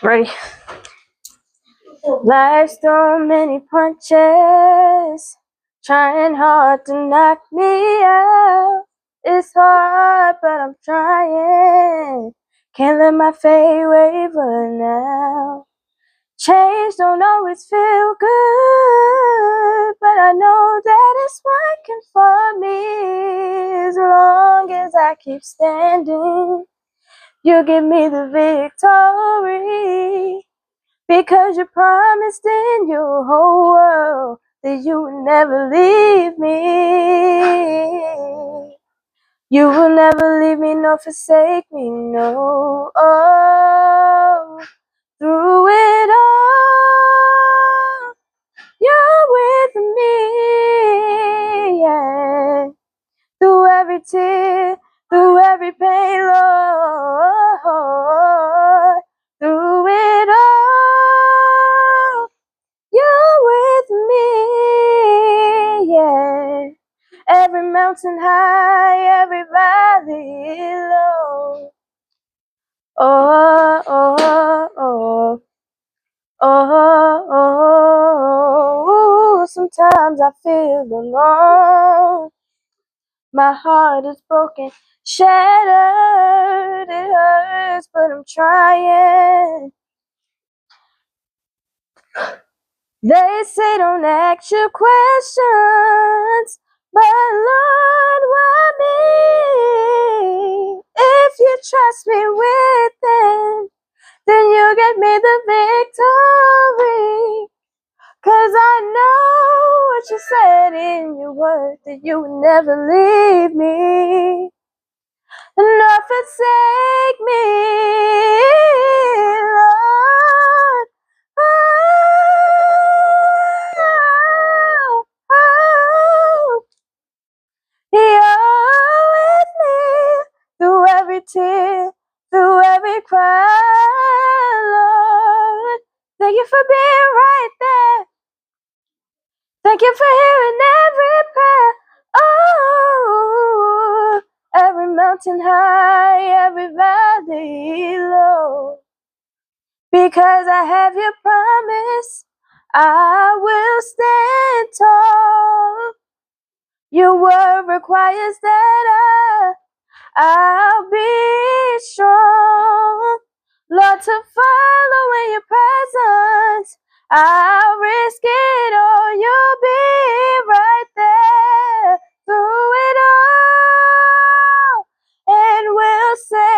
Ready? Life's thrown many punches, trying hard to knock me out. It's hard, but I'm trying. Can't let my fate waver now. Change don't always feel good, but I know that it's working for me. As long as I keep standing, you give me the victory. Because you promised in your whole world that you would never leave me. You will never leave me nor forsake me, no. Oh, through it all, you're with me, yeah. Through every tear, through every pain, Lord. Through it all, you're with me, yeah. Every mountain high, every valley low. Oh, oh, oh, oh, oh. Sometimes I feel alone. My heart is broken, shattered, it hurts, but I'm trying. They say don't ask your questions, but Lord, why me? If you trust me with them, then you give me the victory. 'Cause I know what you said in your word, that you would never leave me nor forsake me, Lord. Oh, oh, you're with me through every tear, through every cry, Lord. Thank you for being right there. Thank you for hearing every prayer. Oh, every mountain high, every valley low. Because I have your promise, I will stand tall. Your word requires that I'll be strong. Lord, to follow in your presence, I'll risk it all. You'll be right there through it all, and we'll say